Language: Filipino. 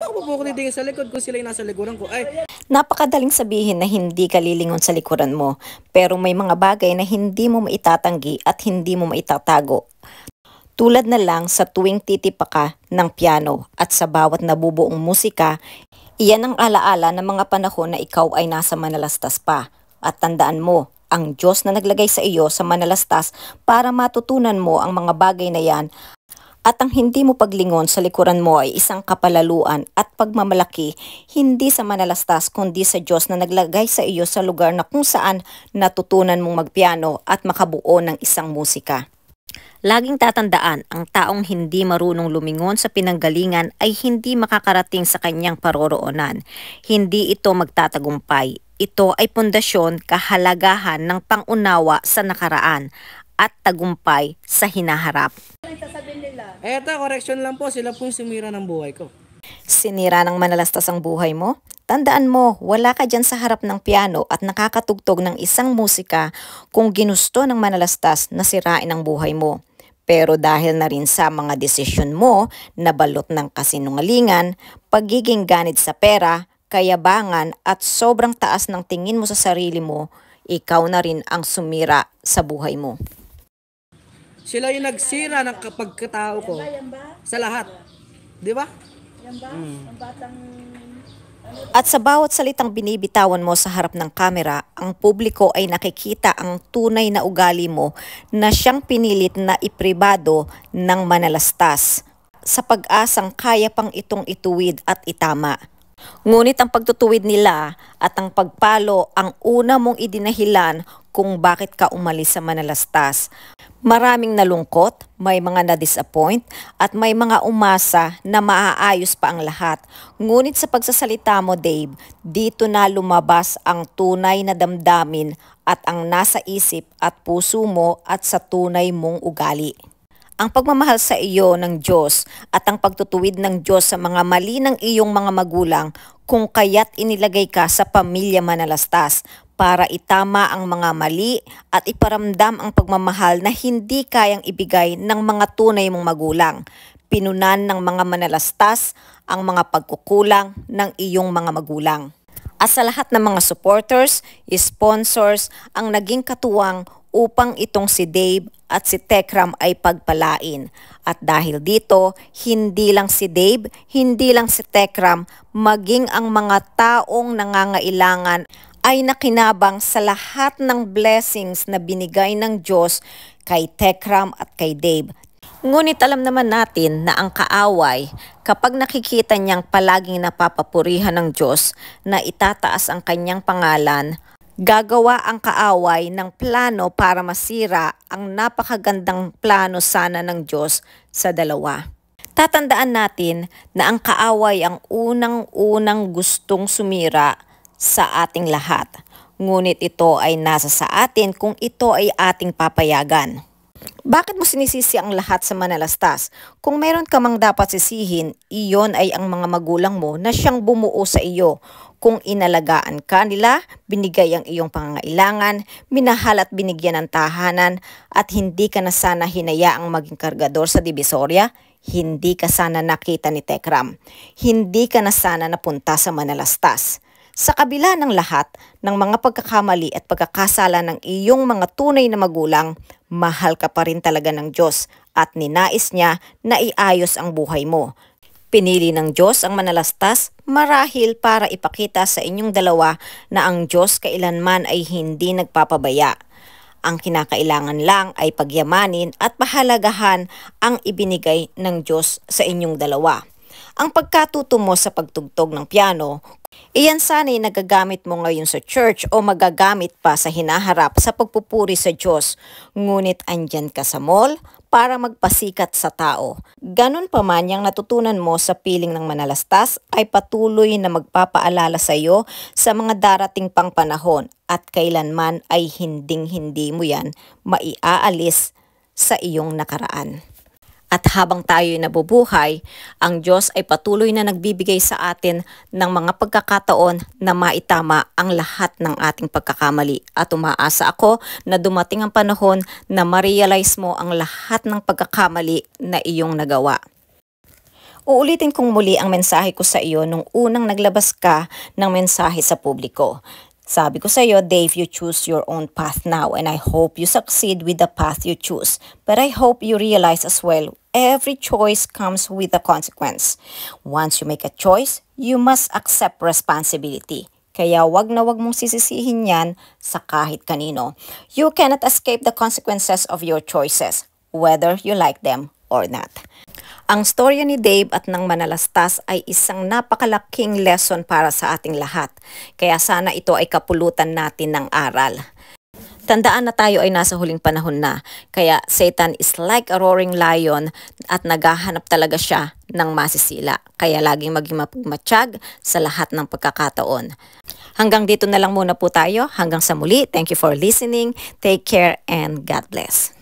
ako po titingin sa likod kung sila yung nasa likuran ko? Ay, Napakadaling sabihin na hindi ka lilingon sa likuran mo, pero may mga bagay na hindi mo maitatanggi at hindi mo maitatago. Tulad na lang sa tuwing titipa ka ng piano at sa bawat nabubuong musika, iyan ang alaala ng mga panahon na ikaw ay nasa manalastas pa. At tandaan mo, ang Diyos na naglagay sa iyo sa manalastas para matutunan mo ang mga bagay na yan. At ang hindi mo paglingon sa likuran mo ay isang kapalaluan at pagmamalaki, hindi sa manalastas kundi sa Diyos na naglagay sa iyo sa lugar na kung saan natutunan mong magpiano at makabuo ng isang musika. Laging tatandaan, ang taong hindi marunong lumingon sa pinanggalingan ay hindi makakarating sa kanyang paroroonan. Hindi ito magtatagumpay. Ito ay pundasyon, kahalagahan ng pangunawa sa nakaraan at tagumpay sa hinaharap. eto, correction lang po. Sila po yung sumira ng buhay ko. Sinira ng manalastas ang buhay mo? Tandaan mo, wala ka dyan sa harap ng piano at nakakatugtog ng isang musika kung ginusto ng manalastas na sirain ang buhay mo. Pero dahil na rin sa mga desisyon mo na balot ng kasinungalingan, pagiging ganid sa pera, kayabangan at sobrang taas ng tingin mo sa sarili mo, ikaw na rin ang sumira sa buhay mo. Sila yung nagsira ng pagkatao ko sa lahat. Di ba? At sa bawat salitang binibitawan mo sa harap ng kamera, ang publiko ay nakikita ang tunay na ugali mo na siyang pinilit na ipribado ng manalastas sa pag-asang kaya pang itong ituwid at itama. Ngunit ang pagtutuwid nila at ang pagpalo ang una mong idinahilan kung bakit ka umalis sa manalastas. Maraming nalungkot, may mga na-disappoint at may mga umasa na maaayos pa ang lahat. Ngunit sa pagsasalita mo, Dave, dito na lumabas ang tunay na damdamin at ang nasa isip at puso mo at sa tunay mong ugali. Ang pagmamahal sa iyo ng Diyos at ang pagtutuwid ng Diyos sa mga mali ng iyong mga magulang kung kaya't inilagay ka sa pamilya manalastas para itama ang mga mali at iparamdam ang pagmamahal na hindi kayang ibigay ng mga tunay mong magulang. Pinunan ng mga manalastas ang mga pagkukulang ng iyong mga magulang. At sa lahat ng mga supporters, sponsors, ang naging katuwang upang itong si Dave at si Tekram ay pagpalain. At dahil dito, hindi lang si Dave, hindi lang si Tekram, maging ang mga taong nangangailangan ay nakinabang sa lahat ng blessings na binigay ng Diyos kay Tekram at kay Dave. Ngunit alam naman natin na ang kaaway, kapag nakikita niyang palaging napapapurihan ng Diyos na itataas ang kanyang pangalan, gagawa ang kaaway ng plano para masira ang napakagandang plano sana ng Diyos sa dalawa. Tatandaan natin na ang kaaway ang unang-unang gustong sumira sa ating lahat. Ngunit ito ay nasa sa atin kung ito ay ating papayagan. Bakit mo sinisisi ang lahat sa manalastas? Kung meron ka mang dapat sisihin, iyon ay ang mga magulang mo na siyang bumuo sa iyo. Kung inalagaan ka nila, binigay ang iyong pangangailangan, minahal at binigyan ng tahanan, at hindi ka na sana hinayaang maging kargador sa Divisoria, hindi ka sana nakita ni Tekram. Hindi ka na sana napunta sa manalastas. Sa kabila ng lahat ng mga pagkakamali at pagkakasala ng iyong mga tunay na magulang, mahal ka pa rin talaga ng Diyos at ninais niya na iayos ang buhay mo. Pinili ng Diyos ang manalastas marahil para ipakita sa inyong dalawa na ang Diyos kailanman ay hindi nagpapabaya. Ang kinakailangan lang ay pagyamanin at pahalagahan ang ibinigay ng Diyos sa inyong dalawa. Ang pagkatuto mo sa pagtugtog ng piano, iyan sana'y nagagamit mo ngayon sa church o magagamit pa sa hinaharap sa pagpupuri sa Diyos. Ngunit andyan ka sa mall para magpasikat sa tao. Ganun pa man yung natutunan mo sa piling ng manalastas ay patuloy na magpapaalala sa iyo sa mga darating pang panahon at kailanman ay hinding-hindi mo yan maiaalis sa iyong nakaraan. At habang tayo'y nabubuhay, ang Diyos ay patuloy na nagbibigay sa atin ng mga pagkakataon na maitama ang lahat ng ating pagkakamali. At umaasa ako na dumating ang panahon na ma-realize mo ang lahat ng pagkakamali na iyong nagawa. Uulitin kong muli ang mensahe ko sa iyo nung unang naglabas ka ng mensahe sa publiko. Sabi ko sa iyo, Dave, you choose your own path now and I hope you succeed with the path you choose. But I hope you realize as well, every choice comes with a consequence. Once you make a choice, you must accept responsibility. Kaya wag na wag mong sisisihin yan sa kahit kanino. You cannot escape the consequences of your choices, whether you like them or not. Ang storya ni Dave at ng Manalastas ay isang napakalaking lesson para sa ating lahat. Kaya sana ito ay kapulutan natin ng aral. Tandaan na tayo ay nasa huling panahon na. Kaya Satan is like a roaring lion at naghahanap talaga siya ng masisila. Kaya laging maging mapagmatsyag sa lahat ng pagkakataon. Hanggang dito na lang muna po tayo. Hanggang sa muli. Thank you for listening. Take care and God bless.